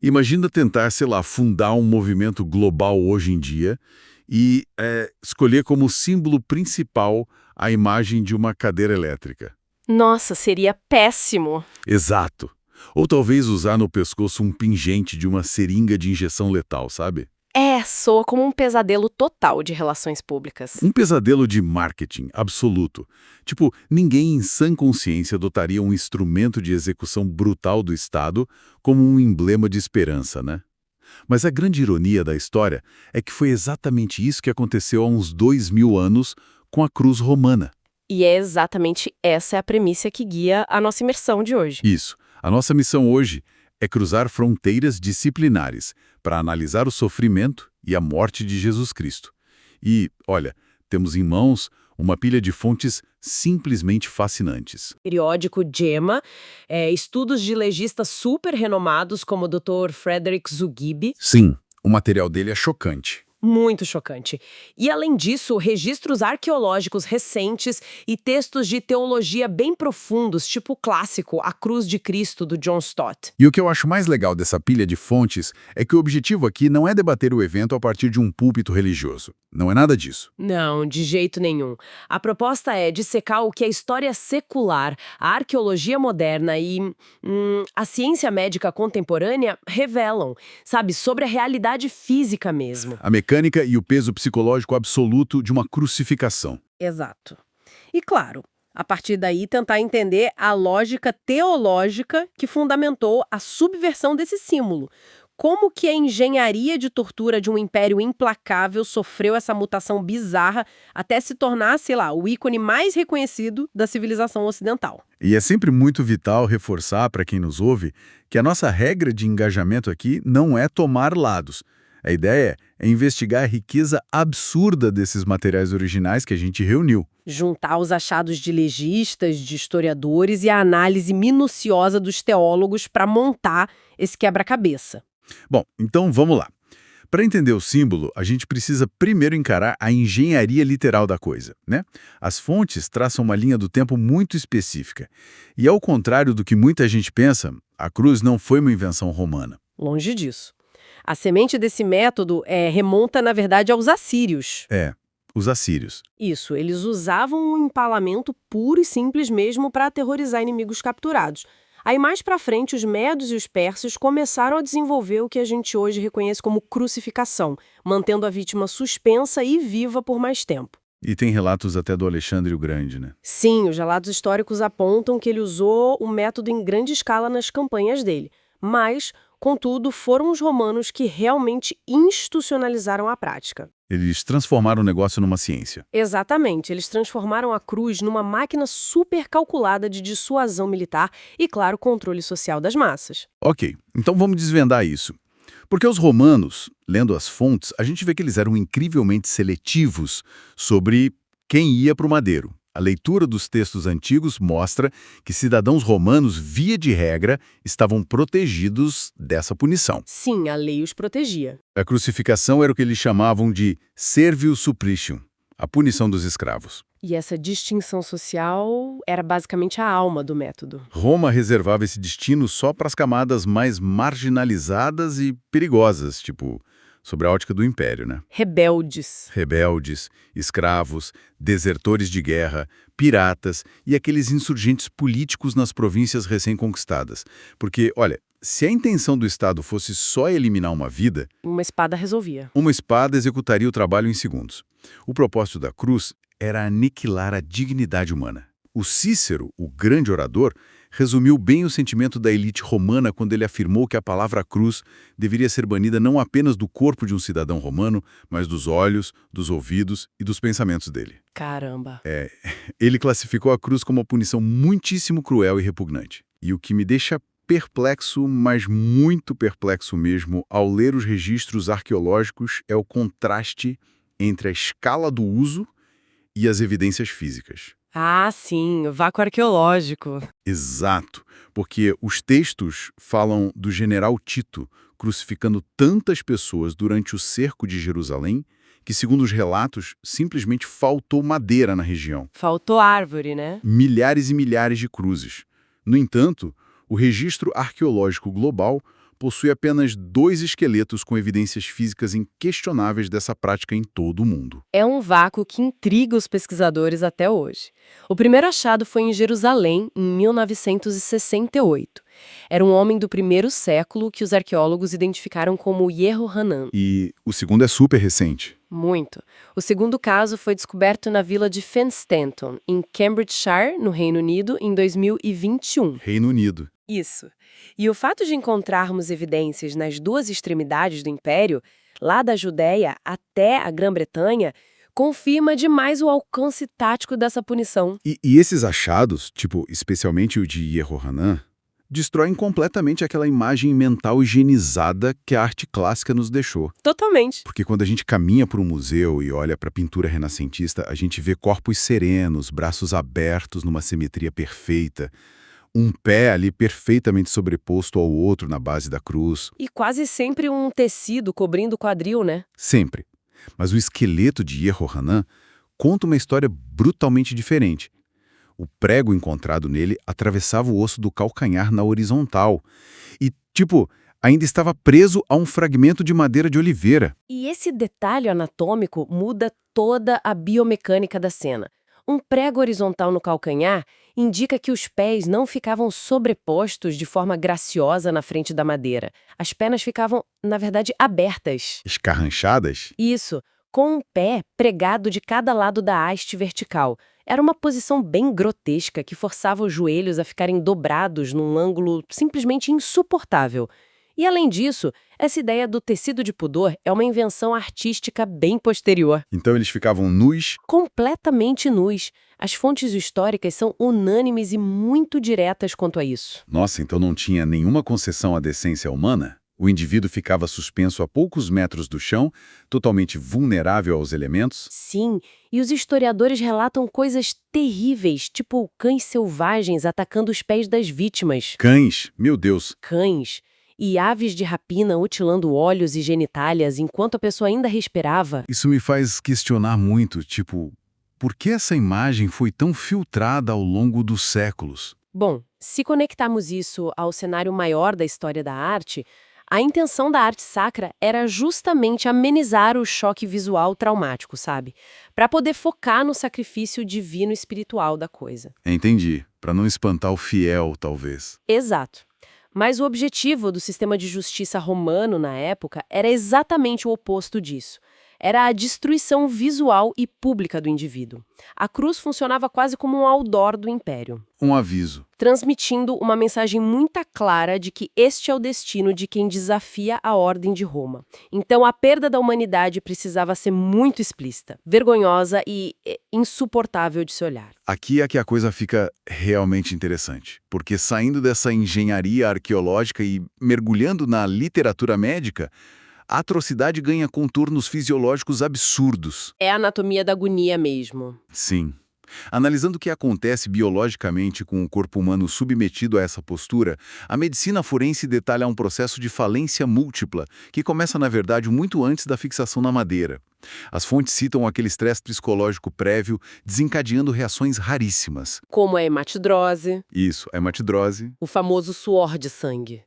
Imagina tentar, sei lá, fundar um movimento global hoje em dia e escolher como símbolo principal a imagem de uma cadeira elétrica. Nossa, seria péssimo. Exato. Ou talvez usar no pescoço um pingente de uma seringa de injeção letal, sabe? Soa como um pesadelo total de relações públicas. Um pesadelo de marketing absoluto. Tipo, ninguém em sã consciência adotaria um instrumento de execução brutal do Estado como um emblema de esperança, né? Mas a grande ironia da história é que foi exatamente isso que aconteceu há uns 2000 anos com a cruz romana. E é exatamente essa a premissa que guia a nossa imersão de hoje. Isso. A nossa missão hoje é cruzar fronteiras disciplinares para analisar o sofrimento e a morte de Jesus Cristo. E, olha, temos em mãos uma pilha de fontes simplesmente fascinantes. Periódico JEMA, estudos de legistas super renomados como o Dr. Frederick Zugibe, Sim, o material dele é chocante. muito chocante. E, além disso, registros arqueológicos recentes e textos de teologia bem profundos, tipo o clássico A Cruz de Cristo, do John Stott. E o que eu acho mais legal dessa pilha de fontes é que o objetivo aqui não é debater o evento a partir de um púlpito religioso. Não é nada disso. Não, de jeito nenhum. A proposta é dissecar o que a história secular, a arqueologia moderna e a ciência médica contemporânea revelam, sabe, sobre a realidade física mesmo. A mecânica e o peso psicológico absoluto de uma crucificação. Exato. E claro, a partir daí tentar entender a lógica teológica que fundamentou a subversão desse símbolo. Como que a engenharia de tortura de um império implacável sofreu essa mutação bizarra até se tornar, sei lá, o ícone mais reconhecido da civilização ocidental. E é sempre muito vital reforçar para quem nos ouve que a nossa regra de engajamento aqui não é tomar lados. A ideia é investigar a riqueza absurda desses materiais originais que a gente reuniu. Juntar os achados de legistas, de historiadores e a análise minuciosa dos teólogos para montar esse quebra-cabeça. Bom, então vamos lá. Para entender o símbolo, a gente precisa primeiro encarar a engenharia literal da coisa, né? As fontes traçam uma linha do tempo muito específica. E ao contrário do que muita gente pensa, a cruz não foi uma invenção romana. Longe disso. A semente desse método remonta, na verdade, aos assírios. Os assírios. Isso, eles usavam um empalamento puro e simples mesmo para aterrorizar inimigos capturados. Aí mais pra frente, os medos e os persas começaram a desenvolver o que a gente hoje reconhece como crucificação, mantendo a vítima suspensa e viva por mais tempo. E tem relatos até do Alexandre o Grande, né? Sim, os relatos históricos apontam que ele usou o método em grande escala nas campanhas dele. Mas, contudo, foram os romanos que realmente institucionalizaram a prática. Eles transformaram o negócio numa ciência. Exatamente, eles transformaram a cruz numa máquina super calculada de dissuasão militar e, claro, controle social das massas. Ok, então vamos desvendar isso. Porque os romanos, lendo as fontes, a gente vê que eles eram incrivelmente seletivos sobre quem ia para o madeiro. A leitura dos textos antigos mostra que cidadãos romanos, via de regra, estavam protegidos dessa punição. Sim, a lei os protegia. A crucificação era o que eles chamavam de servius supplicium, a punição dos escravos. E essa distinção social era basicamente a alma do método. Roma reservava esse destino só para as camadas mais marginalizadas e perigosas, tipo, sobre a ótica do império, né? Rebeldes. Rebeldes, escravos, desertores de guerra, piratas e aqueles insurgentes políticos nas províncias recém-conquistadas. Porque, olha, se a intenção do Estado fosse só eliminar uma vida, Uma espada resolvia. uma espada executaria o trabalho em segundos. O propósito da cruz era aniquilar a dignidade humana. O Cícero, o grande orador, resumiu bem o sentimento da elite romana quando ele afirmou que a palavra cruz deveria ser banida não apenas do corpo de um cidadão romano, mas dos olhos, dos ouvidos e dos pensamentos dele. Caramba. Ele classificou a cruz como uma punição muitíssimo cruel e repugnante. E o que me deixa perplexo, mas muito perplexo mesmo, ao ler os registros arqueológicos, é o contraste entre a escala do uso e as evidências físicas. Ah, sim, o vácuo arqueológico. Exato, porque os textos falam do general Tito crucificando tantas pessoas durante o cerco de Jerusalém que, segundo os relatos, simplesmente faltou madeira na região. Faltou árvore, né? Milhares e milhares de cruzes. No entanto, o registro arqueológico global possui apenas 2 esqueletos com evidências físicas inquestionáveis dessa prática em todo o mundo. É um vácuo que intriga os pesquisadores até hoje. O primeiro achado foi em Jerusalém, em 1968. Era um homem do primeiro século que os arqueólogos identificaram como Yehohanan. E o segundo é super recente. Muito. O segundo caso foi descoberto na vila de Fenstanton, em Cambridgeshire, no Reino Unido, em 2021. Reino Unido. Isso. E o fato de encontrarmos evidências nas duas extremidades do Império, lá da Judéia até a Grã-Bretanha, confirma demais o alcance tático dessa punição. E esses achados, especialmente o de Yehohanan, destroem completamente aquela imagem mental higienizada que a arte clássica nos deixou. Totalmente. Porque quando a gente caminha por um museu e olha para a pintura renascentista, a gente vê corpos serenos, braços abertos numa simetria perfeita, um pé ali perfeitamente sobreposto ao outro na base da cruz. E quase sempre um tecido cobrindo o quadril, né? Sempre. Mas o esqueleto de Yehohanan conta uma história brutalmente diferente. O prego encontrado nele atravessava o osso do calcanhar na horizontal. E, ainda estava preso a um fragmento de madeira de oliveira. E esse detalhe anatômico muda toda a biomecânica da cena. Um prego horizontal no calcanhar indica que os pés não ficavam sobrepostos de forma graciosa na frente da madeira. As pernas ficavam, na verdade, abertas. Escarranchadas? Isso, com um pé pregado de cada lado da haste vertical. Era uma posição bem grotesca que forçava os joelhos a ficarem dobrados num ângulo simplesmente insuportável. E, além disso, essa ideia do tecido de pudor é uma invenção artística bem posterior. Então eles ficavam nus? Completamente nus. As fontes históricas são unânimes e muito diretas quanto a isso. Nossa, então não tinha nenhuma concessão à decência humana? O indivíduo ficava suspenso a poucos metros do chão, totalmente vulnerável aos elementos? Sim, e os historiadores relatam coisas terríveis, tipo cães selvagens atacando os pés das vítimas. Cães? Meu Deus! Cães. E aves de rapina mutilando olhos e genitálias enquanto a pessoa ainda respirava. Isso me faz questionar muito, por que essa imagem foi tão filtrada ao longo dos séculos? Bom, se conectarmos isso ao cenário maior da história da arte, a intenção da arte sacra era justamente amenizar o choque visual traumático, sabe? Para poder focar no sacrifício divino e espiritual da coisa. Entendi. Para não espantar o fiel, talvez. Exato. Mas o objetivo do sistema de justiça romano na época era exatamente o oposto disso. Era a destruição visual e pública do indivíduo. A cruz funcionava quase como um outdoor do império, Um aviso. transmitindo uma mensagem muito clara de que este é o destino de quem desafia a ordem de Roma. Então a perda da humanidade precisava ser muito explícita, vergonhosa e insuportável de se olhar. Aqui é que a coisa fica realmente interessante, porque saindo dessa engenharia arqueológica e mergulhando na literatura médica, a atrocidade ganha contornos fisiológicos absurdos. É a anatomia da agonia mesmo. Sim. Analisando o que acontece biologicamente com o corpo humano submetido a essa postura, a medicina forense detalha um processo de falência múltipla, que começa, na verdade, muito antes da fixação na madeira. As fontes citam aquele estresse psicológico prévio, desencadeando reações raríssimas. Como a hematidrose, Isso, a hematidrose. o famoso suor de sangue.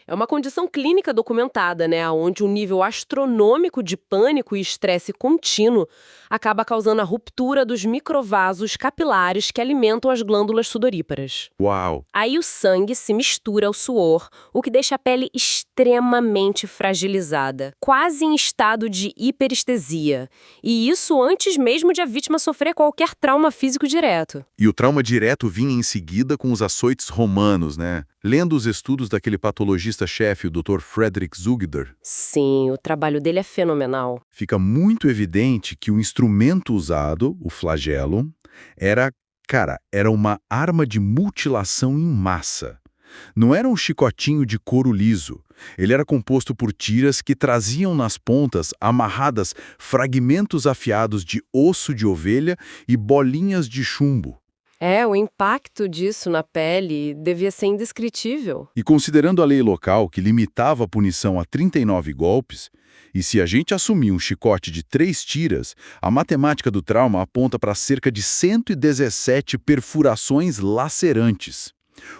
É uma condição clínica documentada, né, onde um nível astronômico de pânico e estresse contínuo acaba causando a ruptura dos microvasos capilares que alimentam as glândulas sudoríparas. Uau! Aí o sangue se mistura ao suor, o que deixa a pele extremamente fragilizada, quase em estado de hiperestesia. E isso antes mesmo de a vítima sofrer qualquer trauma físico direto. E o trauma direto vinha em seguida com os açoites romanos, né? Lendo os estudos daquele patologista-chefe, o Dr. Frederick Zugder, Sim, o trabalho dele é fenomenal. fica muito evidente que o instrumento usado, o flagelo, era uma arma de mutilação em massa. Não era um chicotinho de couro liso. Ele era composto por tiras que traziam nas pontas, amarradas, fragmentos afiados de osso de ovelha e bolinhas de chumbo. O impacto disso na pele devia ser indescritível. E considerando a lei local que limitava a punição a 39 golpes, e se a gente assumir um chicote de 3 tiras, a matemática do trauma aponta para cerca de 117 perfurações lacerantes.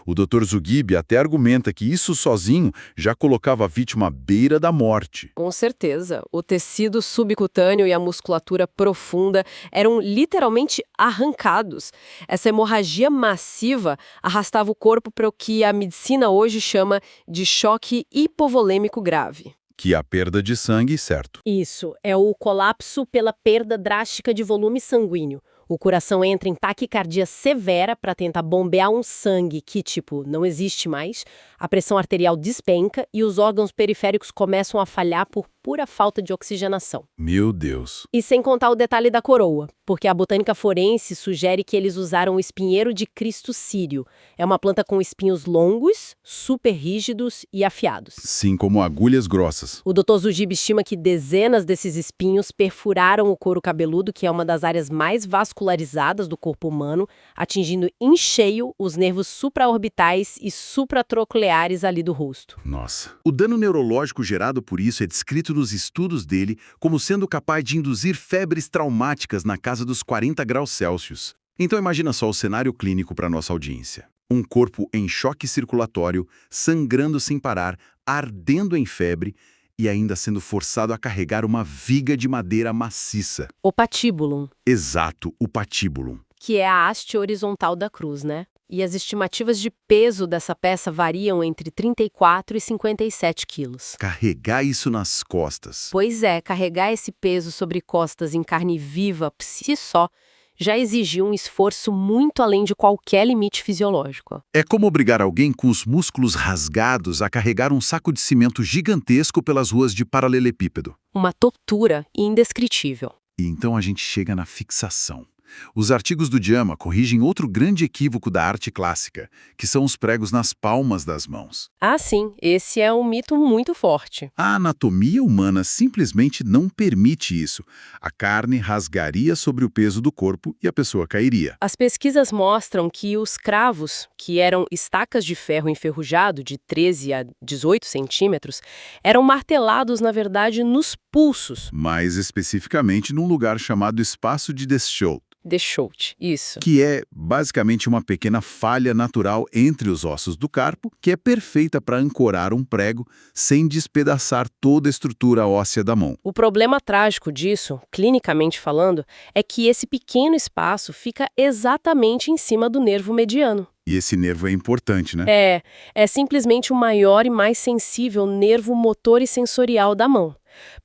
O Dr. Zugib até argumenta que isso sozinho já colocava a vítima à beira da morte. Com certeza. O tecido subcutâneo e a musculatura profunda eram literalmente arrancados. Essa hemorragia massiva arrastava o corpo para o que a medicina hoje chama de choque hipovolêmico grave. Que é a perda de sangue, certo. Isso, é o colapso pela perda drástica de volume sanguíneo. O coração entra em taquicardia severa para tentar bombear um sangue que, não existe mais, a pressão arterial despenca e os órgãos periféricos começam a falhar por pura falta de oxigenação. Meu Deus. E sem contar o detalhe da coroa, porque a botânica forense sugere que eles usaram o espinheiro de Cristo sírio. É uma planta com espinhos longos, super rígidos e afiados. Sim, como agulhas grossas. O Dr. Zugib estima que dezenas desses espinhos perfuraram o couro cabeludo, que é uma das áreas mais vascularizadas do corpo humano, atingindo em cheio os nervos supraorbitais e supratrocoleares ali do rosto. Nossa. O dano neurológico gerado por isso é descrito nos estudos dele como sendo capaz de induzir febres traumáticas na casa dos 40 graus Celsius. Então imagina só o cenário clínico para nossa audiência. Um corpo em choque circulatório, sangrando sem parar, ardendo em febre e ainda sendo forçado a carregar uma viga de madeira maciça. O patíbulum. Exato, o patíbulum. Que é a haste horizontal da cruz, né? E as estimativas de peso dessa peça variam entre 34 e 57 quilos. Carregar isso nas costas. Pois é, carregar esse peso sobre costas em carne viva, por si só, já exigiu um esforço muito além de qualquer limite fisiológico. É como obrigar alguém com os músculos rasgados a carregar um saco de cimento gigantesco pelas ruas de paralelepípedo. Uma tortura indescritível. E então a gente chega na fixação. Os artigos do JAMA corrigem outro grande equívoco da arte clássica, que são os pregos nas palmas das mãos. Ah, sim, esse é um mito muito forte. A anatomia humana simplesmente não permite isso. A carne rasgaria sobre o peso do corpo e a pessoa cairia. As pesquisas mostram que os cravos, que eram estacas de ferro enferrujado de 13 a 18 centímetros, eram martelados, na verdade, nos pulsos. Mais especificamente num lugar chamado espaço de Deschaux. Deschaux, isso. Que é basicamente uma pequena falha natural entre os ossos do carpo, que é perfeita para ancorar um prego sem despedaçar toda a estrutura óssea da mão. O problema trágico disso, clinicamente falando, é que esse pequeno espaço fica exatamente em cima do nervo mediano. E esse nervo é importante, né? É simplesmente o maior e mais sensível nervo motor e sensorial da mão.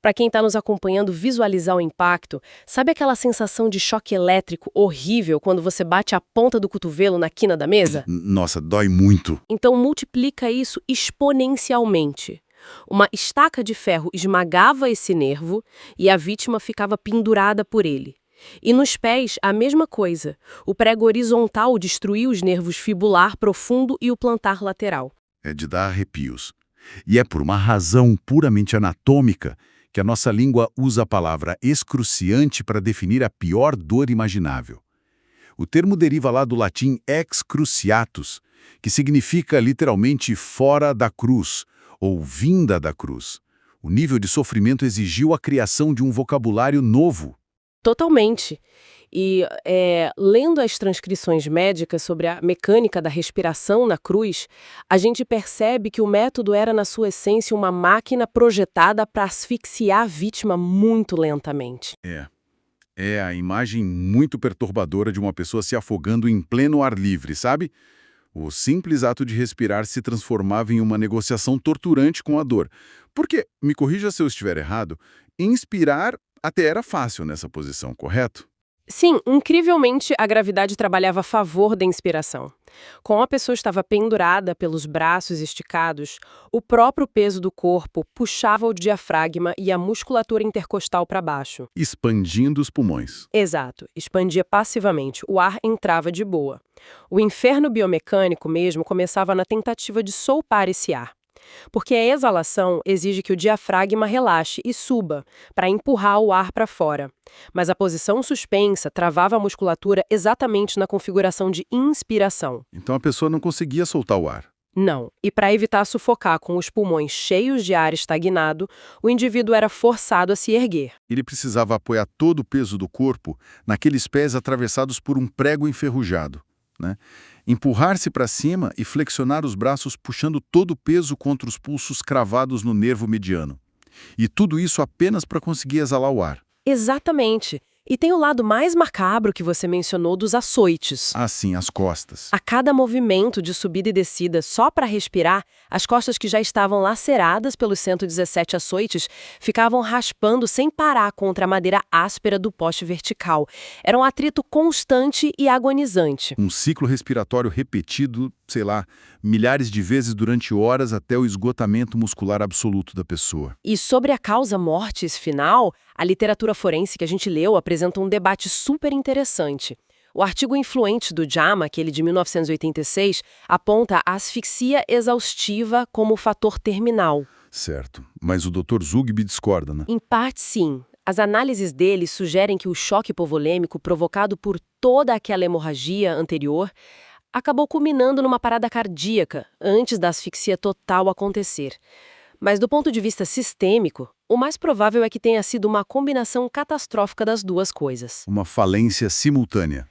Para quem está nos acompanhando visualizar o impacto, sabe aquela sensação de choque elétrico horrível quando você bate a ponta do cotovelo na quina da mesa? Nossa, dói muito. Então multiplica isso exponencialmente. Uma estaca de ferro esmagava esse nervo e a vítima ficava pendurada por ele. E nos pés, a mesma coisa. O prego horizontal destruiu os nervos fibular profundo e o plantar lateral. É de dar arrepios. E é por uma razão puramente anatômica que a nossa língua usa a palavra excruciante para definir a pior dor imaginável. O termo deriva lá do latim ex cruciatus, que significa literalmente fora da cruz, ou vinda da cruz. O nível de sofrimento exigiu a criação de um vocabulário novo. Totalmente. E lendo as transcrições médicas sobre a mecânica da respiração na cruz, a gente percebe que o método era, na sua essência, uma máquina projetada para asfixiar a vítima muito lentamente. É a imagem muito perturbadora de uma pessoa se afogando em pleno ar livre, sabe? O simples ato de respirar se transformava em uma negociação torturante com a dor. Porque, me corrija se eu estiver errado, inspirar até era fácil nessa posição, correto? Sim, incrivelmente a gravidade trabalhava a favor da inspiração. Como a pessoa estava pendurada pelos braços esticados, o próprio peso do corpo puxava o diafragma e a musculatura intercostal para baixo. Expandindo os pulmões. Exato, expandia passivamente, o ar entrava de boa. O inferno biomecânico mesmo começava na tentativa de soltar esse ar. Porque a exalação exige que o diafragma relaxe e suba, para empurrar o ar para fora. Mas a posição suspensa travava a musculatura exatamente na configuração de inspiração. Então a pessoa não conseguia soltar o ar. Não. E para evitar sufocar com os pulmões cheios de ar estagnado, o indivíduo era forçado a se erguer. Ele precisava apoiar todo o peso do corpo naqueles pés atravessados por um prego enferrujado. né? Empurrar-se para cima e flexionar os braços puxando todo o peso contra os pulsos cravados no nervo mediano. E tudo isso apenas para conseguir exalar o ar. Exatamente. E tem o lado mais macabro que você mencionou dos açoites. Assim, as costas. A cada movimento de subida e descida só para respirar, as costas que já estavam laceradas pelos 117 açoites ficavam raspando sem parar contra a madeira áspera do poste vertical. Era um atrito constante e agonizante. Um ciclo respiratório repetido, sei lá, milhares de vezes durante horas até o esgotamento muscular absoluto da pessoa. E sobre a causa mortis final, a literatura forense que a gente leu apresenta um debate super interessante. O artigo influente do JAMA, aquele de 1986, aponta a asfixia exaustiva como fator terminal. Certo, mas o Dr. Zugby discorda, né? Em parte, sim. As análises dele sugerem que o choque hipovolêmico provocado por toda aquela hemorragia anterior acabou culminando numa parada cardíaca antes da asfixia total acontecer. Mas do ponto de vista sistêmico, o mais provável é que tenha sido uma combinação catastrófica das duas coisas. Uma falência simultânea.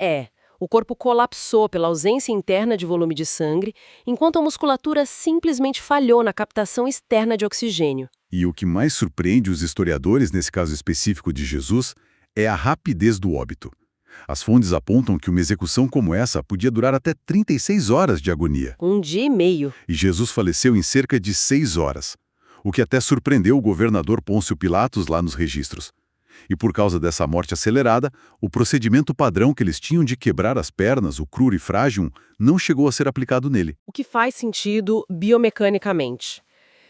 O corpo colapsou pela ausência interna de volume de sangue, enquanto a musculatura simplesmente falhou na captação externa de oxigênio. E o que mais surpreende os historiadores, nesse caso específico de Jesus, é a rapidez do óbito. As fontes apontam que uma execução como essa podia durar até 36 horas de agonia. 1 dia e meio. E Jesus faleceu em cerca de 6 horas. O que até surpreendeu o governador Pôncio Pilatos lá nos registros. E por causa dessa morte acelerada, o procedimento padrão que eles tinham de quebrar as pernas, o crurifragium, não chegou a ser aplicado nele. O que faz sentido biomecanicamente.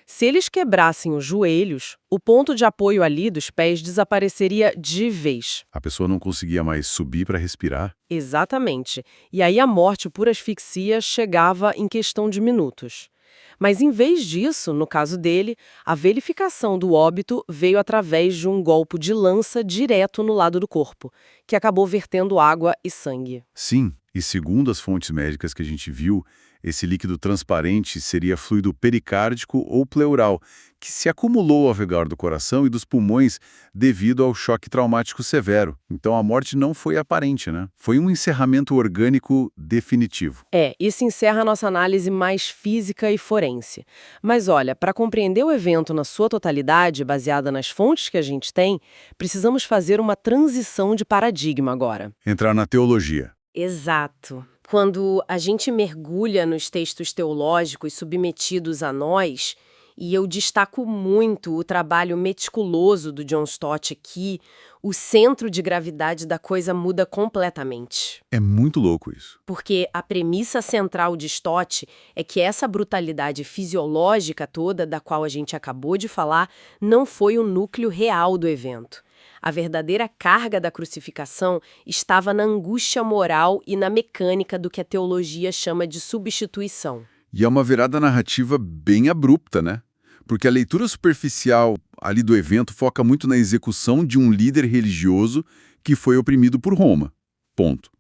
Se eles quebrassem os joelhos, o ponto de apoio ali dos pés desapareceria de vez. A pessoa não conseguia mais subir para respirar. Exatamente. E aí a morte por asfixia chegava em questão de minutos. Mas em vez disso, no caso dele, a verificação do óbito veio através de um golpe de lança direto no lado do corpo, que acabou vertendo água e sangue. Sim, e segundo as fontes médicas que a gente viu, esse líquido transparente seria fluido pericárdico ou pleural, que se acumulou ao redor do coração e dos pulmões devido ao choque traumático severo. Então a morte não foi aparente, né? Foi um encerramento orgânico definitivo. Isso encerra a nossa análise mais física e forense. Mas olha, para compreender o evento na sua totalidade, baseada nas fontes que a gente tem, precisamos fazer uma transição de paradigma agora. Entrar na teologia. Exato. Quando a gente mergulha nos textos teológicos submetidos a nós, e eu destaco muito o trabalho meticuloso do John Stott aqui, o centro de gravidade da coisa muda completamente. É muito louco isso. Porque a premissa central de Stott é que essa brutalidade fisiológica toda, da qual a gente acabou de falar, não foi o núcleo real do evento. A verdadeira carga da crucificação estava na angústia moral e na mecânica do que a teologia chama de substituição. E é uma virada narrativa bem abrupta, né? Porque a leitura superficial ali do evento foca muito na execução de um líder religioso que foi oprimido por Roma. Ponto.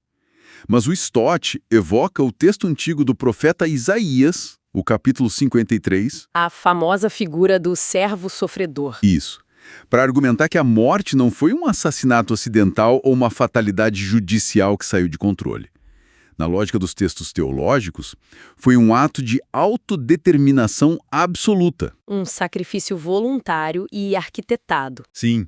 Mas o Stott evoca o texto antigo do profeta Isaías, o capítulo 53. A famosa figura do servo sofredor. Isso. Para argumentar que a morte não foi um assassinato acidental ou uma fatalidade judicial que saiu de controle. Na lógica dos textos teológicos, foi um ato de autodeterminação absoluta. Um sacrifício voluntário e arquitetado. Sim.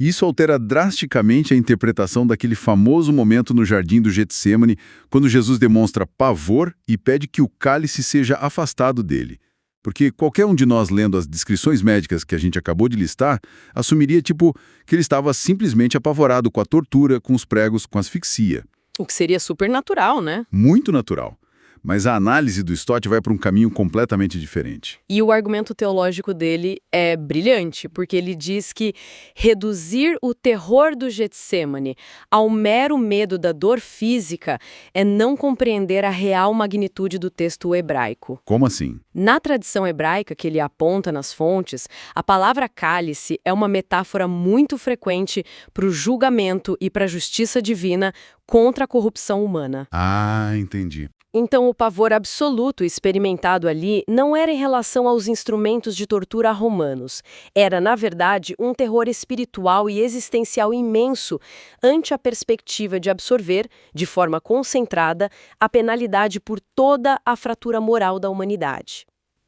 Isso altera drasticamente a interpretação daquele famoso momento no jardim do Getsêmani, quando Jesus demonstra pavor e pede que o cálice seja afastado dele. Porque qualquer um de nós lendo as descrições médicas que a gente acabou de listar, assumiria, que ele estava simplesmente apavorado com a tortura, com os pregos, com a asfixia. O que seria super natural, né? Muito natural. Mas a análise do Stott vai para um caminho completamente diferente. E o argumento teológico dele é brilhante, porque ele diz que reduzir o terror do Getsêmani ao mero medo da dor física é não compreender a real magnitude do texto hebraico. Como assim? Na tradição hebraica que ele aponta nas fontes, a palavra cálice é uma metáfora muito frequente para o julgamento e para a justiça divina contra a corrupção humana. Ah, entendi. Então, o pavor absoluto experimentado ali não era em relação aos instrumentos de tortura romanos. Era, na verdade, um terror espiritual e existencial imenso ante a perspectiva de absorver, de forma concentrada, a penalidade por toda a fratura moral da humanidade.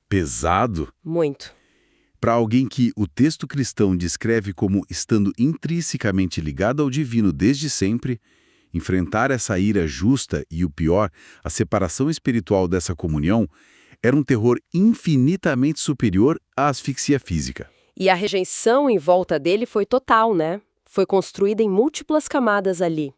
Pesado? Muito. Para alguém que o texto cristão descreve como estando intrinsecamente ligado ao divino desde sempre, enfrentar essa ira justa e, o pior, a separação espiritual dessa comunhão, era um terror infinitamente superior à asfixia física. E a rejeição em volta dele foi total, né? Foi construída em múltiplas camadas ali.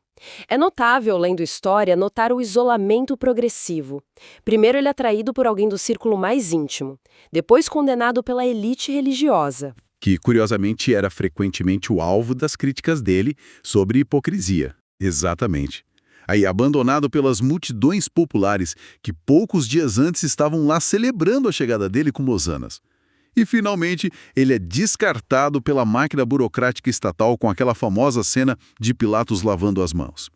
É notável, lendo história, notar o isolamento progressivo. Primeiro ele é traído por alguém do círculo mais íntimo, depois condenado pela elite religiosa. Que, curiosamente, era frequentemente o alvo das críticas dele sobre hipocrisia. Exatamente. Aí, abandonado pelas multidões populares que poucos dias antes estavam lá celebrando a chegada dele com hosanas. E, finalmente, ele é descartado pela máquina burocrática estatal com aquela famosa cena de Pilatos lavando as mãos.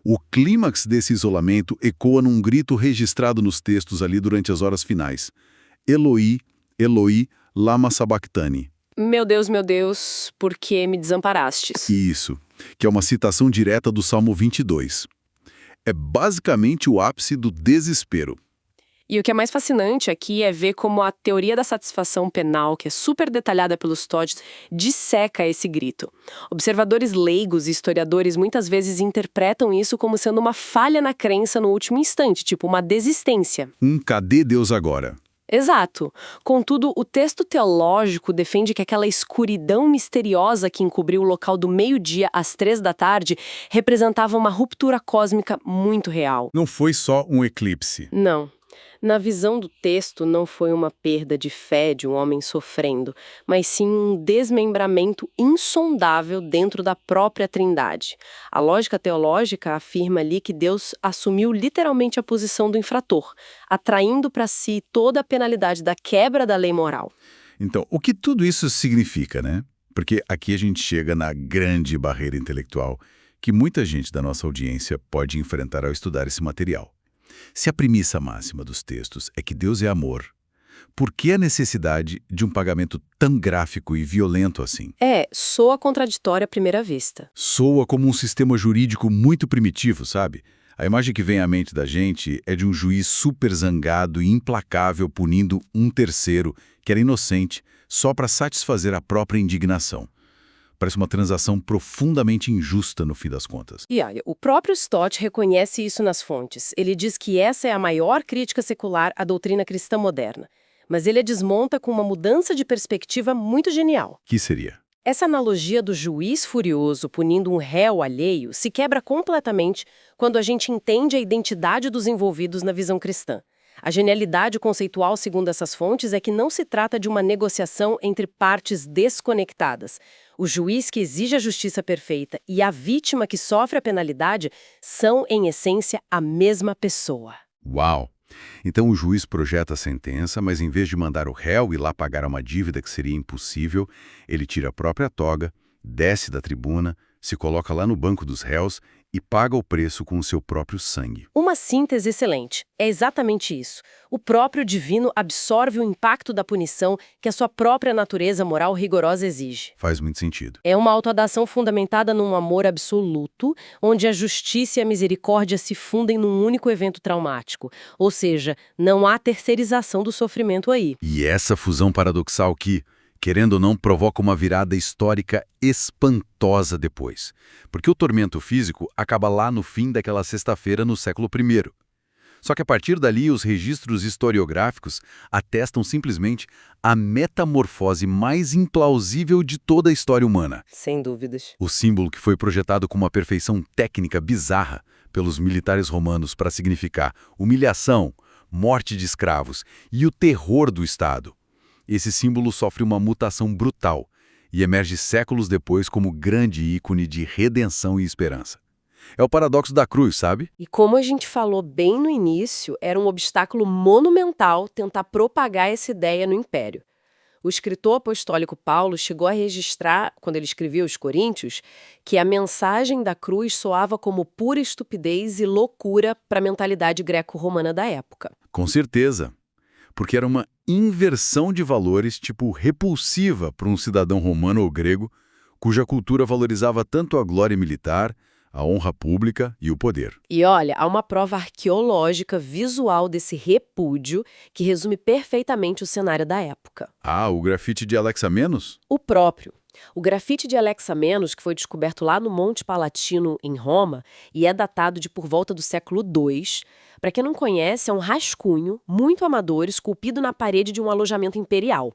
O clímax desse isolamento ecoa num grito registrado nos textos ali durante as horas finais. Eloi, Eloi, lama sabachthani. Meu Deus, por que me desamparastes? Isso, que é uma citação direta do Salmo 22. É basicamente o ápice do desespero. E o que é mais fascinante aqui é ver como a teoria da satisfação penal, que é super detalhada pelos Todds, disseca esse grito. Observadores leigos e historiadores muitas vezes interpretam isso como sendo uma falha na crença no último instante, tipo uma desistência. Cadê Deus agora? Exato. Contudo, o texto teológico defende que aquela escuridão misteriosa que encobriu o local do meio-dia às 3 da tarde representava uma ruptura cósmica muito real. Não foi só um eclipse. Não. Na visão do texto, não foi uma perda de fé de um homem sofrendo, mas sim um desmembramento insondável dentro da própria Trindade. A lógica teológica afirma ali que Deus assumiu literalmente a posição do infrator, atraindo para si toda a penalidade da quebra da lei moral. Então, o que tudo isso significa, né? Porque aqui a gente chega na grande barreira intelectual que muita gente da nossa audiência pode enfrentar ao estudar esse material. Se a premissa máxima dos textos é que Deus é amor, por que a necessidade de um pagamento tão gráfico e violento assim? Soa contraditório à primeira vista. Soa como um sistema jurídico muito primitivo, sabe? A imagem que vem à mente da gente é de um juiz super zangado e implacável punindo um terceiro, que era inocente, só para satisfazer a própria indignação. Parece uma transação profundamente injusta no fim das contas. E olha, o próprio Stott reconhece isso nas fontes. Ele diz que essa é a maior crítica secular à doutrina cristã moderna. Mas ele a desmonta com uma mudança de perspectiva muito genial. Que seria? Essa analogia do juiz furioso punindo um réu alheio se quebra completamente quando a gente entende a identidade dos envolvidos na visão cristã. A genialidade conceitual, segundo essas fontes, é que não se trata de uma negociação entre partes desconectadas. O juiz que exige a justiça perfeita e a vítima que sofre a penalidade são, em essência, a mesma pessoa. Uau! Então o juiz projeta a sentença, mas em vez de mandar o réu ir lá pagar uma dívida que seria impossível, ele tira a própria toga, desce da tribuna, se coloca lá no banco dos réus e paga o preço com o seu próprio sangue. Uma síntese excelente. É exatamente isso. O próprio divino absorve o impacto da punição que a sua própria natureza moral rigorosa exige. Faz muito sentido. É uma autoadação fundamentada num amor absoluto, onde a justiça e a misericórdia se fundem num único evento traumático. Ou seja, não há terceirização do sofrimento aí. E essa fusão paradoxal que, querendo ou não, provoca uma virada histórica espantosa depois. Porque o tormento físico acaba lá no fim daquela sexta-feira no século I. Só que a partir dali, os registros historiográficos atestam simplesmente a metamorfose mais implausível de toda a história humana. Sem dúvidas. O símbolo que foi projetado com uma perfeição técnica bizarra pelos militares romanos para significar humilhação, morte de escravos e o terror do Estado. Esse símbolo sofre uma mutação brutal e emerge séculos depois como grande ícone de redenção e esperança. É o paradoxo da cruz, sabe? E como a gente falou bem no início, era um obstáculo monumental tentar propagar essa ideia no Império. O escritor apostólico Paulo chegou a registrar, quando ele escrevia aos Coríntios, que a mensagem da cruz soava como pura estupidez e loucura para a mentalidade greco-romana da época. Com certeza. Porque era uma inversão de valores, tipo, repulsiva para um cidadão romano ou grego, cuja cultura valorizava tanto a glória militar, a honra pública e o poder. E olha, há uma prova arqueológica visual desse repúdio que resume perfeitamente o cenário da época. Ah, o grafite de Alexamenos? O próprio. O grafite de Alexamenos, que foi descoberto lá no Monte Palatino, em Roma, e é datado de por volta do século II, para quem não conhece, é um rascunho muito amador esculpido na parede de um alojamento imperial.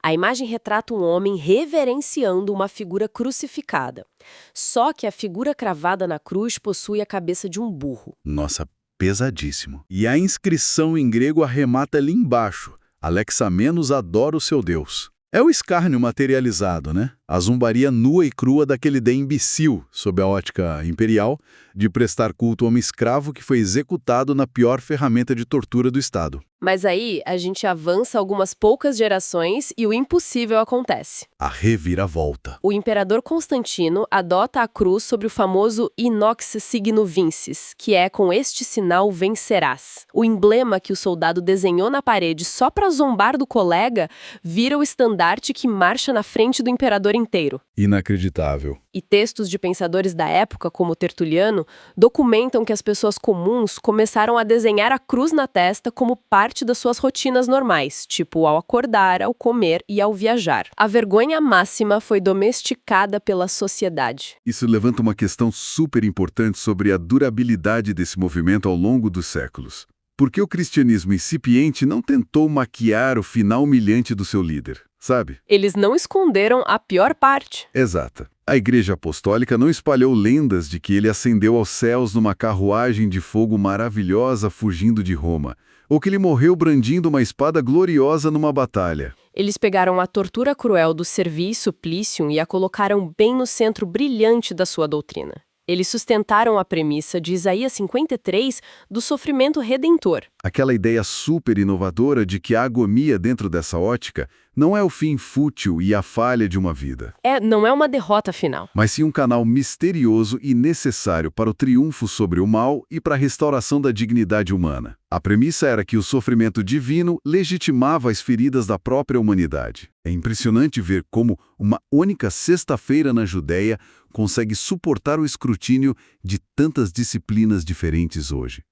A imagem retrata um homem reverenciando uma figura crucificada. Só que a figura cravada na cruz possui a cabeça de um burro. Nossa, pesadíssimo. E a inscrição em grego arremata ali embaixo. Alexamenos adora o seu Deus. É o escárnio materializado, né? A zombaria nua e crua daquele ideia imbecil, sob a ótica imperial, de prestar culto a um escravo que foi executado na pior ferramenta de tortura do Estado. Mas aí a gente avança algumas poucas gerações e o impossível acontece. A reviravolta. O imperador Constantino adota a cruz sobre o famoso Inox Signo Vincis, que é com este sinal vencerás. O emblema que o soldado desenhou na parede só para zombar do colega vira o estandarte que marcha na frente do imperador inteiro. Inacreditável. E textos de pensadores da época, como Tertuliano, documentam que as pessoas comuns começaram a desenhar a cruz na testa como parte das suas rotinas normais, tipo ao acordar, ao comer e ao viajar. A vergonha máxima foi domesticada pela sociedade. Isso levanta uma questão super importante sobre a durabilidade desse movimento ao longo dos séculos. Por que o cristianismo incipiente não tentou maquiar o final humilhante do seu líder, sabe? Eles não esconderam a pior parte. Exata. A Igreja Apostólica não espalhou lendas de que ele ascendeu aos céus numa carruagem de fogo maravilhosa fugindo de Roma, ou que ele morreu brandindo uma espada gloriosa numa batalha. Eles pegaram a tortura cruel do Servi Supplicium e a colocaram bem no centro brilhante da sua doutrina. Eles sustentaram a premissa de Isaías 53 do sofrimento redentor. Aquela ideia super inovadora de que a agonia dentro dessa ótica não é o fim fútil e a falha de uma vida. Não é uma derrota final. Mas sim um canal misterioso e necessário para o triunfo sobre o mal e para a restauração da dignidade humana. A premissa era que o sofrimento divino legitimava as feridas da própria humanidade. É impressionante ver como uma única sexta-feira na Judéia consegue suportar o escrutínio de tantas disciplinas diferentes hoje.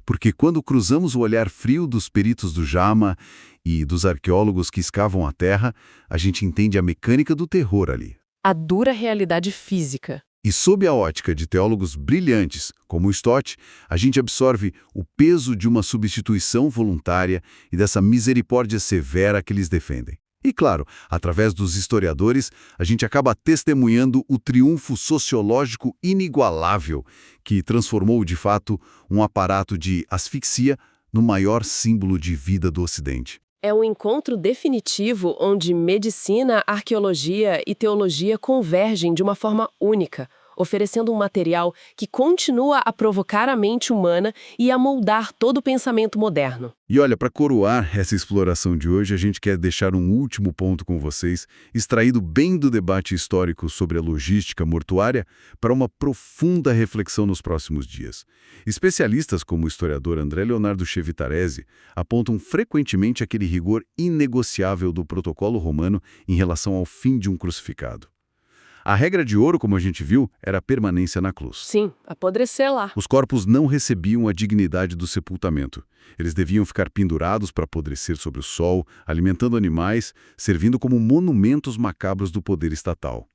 Porque quando cruzamos o olhar frio dos peritos do Jama e dos arqueólogos que escavam a terra, a gente entende a mecânica do terror ali. A dura realidade física. E sob a ótica de teólogos brilhantes, como Stott, a gente absorve o peso de uma substituição voluntária e dessa misericórdia severa que eles defendem. E claro, através dos historiadores, a gente acaba testemunhando o triunfo sociológico inigualável que transformou, de fato, um aparato de asfixia no maior símbolo de vida do Ocidente. É um encontro definitivo onde medicina, arqueologia e teologia convergem de uma forma única, oferecendo um material que continua a provocar a mente humana e a moldar todo o pensamento moderno. E olha, para coroar essa exploração de hoje, a gente quer deixar um último ponto com vocês, extraído bem do debate histórico sobre a logística mortuária, para uma profunda reflexão nos próximos dias. Especialistas como o historiador André Leonardo Chevitarese apontam frequentemente aquele rigor inegociável do protocolo romano em relação ao fim de um crucificado. A regra de ouro, como a gente viu, era a permanência na cruz. Sim, apodrecer lá. Os corpos não recebiam a dignidade do sepultamento. Eles deviam ficar pendurados para apodrecer sobre o sol, alimentando animais, servindo como monumentos macabros do poder estatal.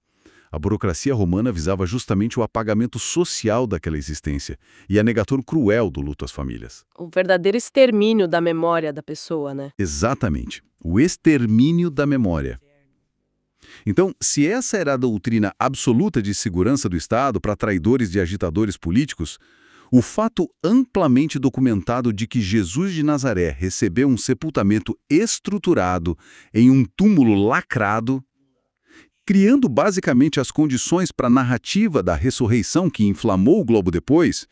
A burocracia romana visava justamente o apagamento social daquela existência e a negação cruel do luto às famílias. O verdadeiro extermínio da memória da pessoa, né? Exatamente. O extermínio da memória. Então, se essa era a doutrina absoluta de segurança do Estado para traidores e agitadores políticos, o fato amplamente documentado de que Jesus de Nazaré recebeu um sepultamento estruturado em um túmulo lacrado, criando basicamente as condições para a narrativa da ressurreição que inflamou o globo depois,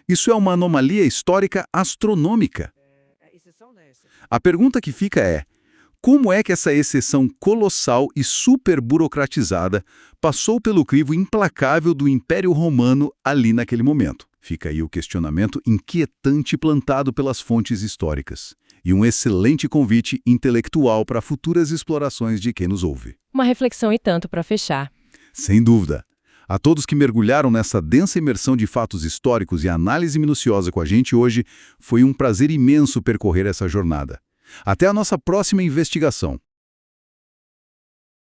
isso é uma anomalia histórica astronômica. A pergunta que fica é: Como é que essa exceção colossal e super burocratizada passou pelo crivo implacável do Império Romano ali naquele momento? Fica aí o questionamento inquietante plantado pelas fontes históricas. E um excelente convite intelectual para futuras explorações de quem nos ouve. Uma reflexão e tanto para fechar. Sem dúvida. A todos que mergulharam nessa densa imersão de fatos históricos e análise minuciosa com a gente hoje, foi um prazer imenso percorrer essa jornada. Até a nossa próxima investigação.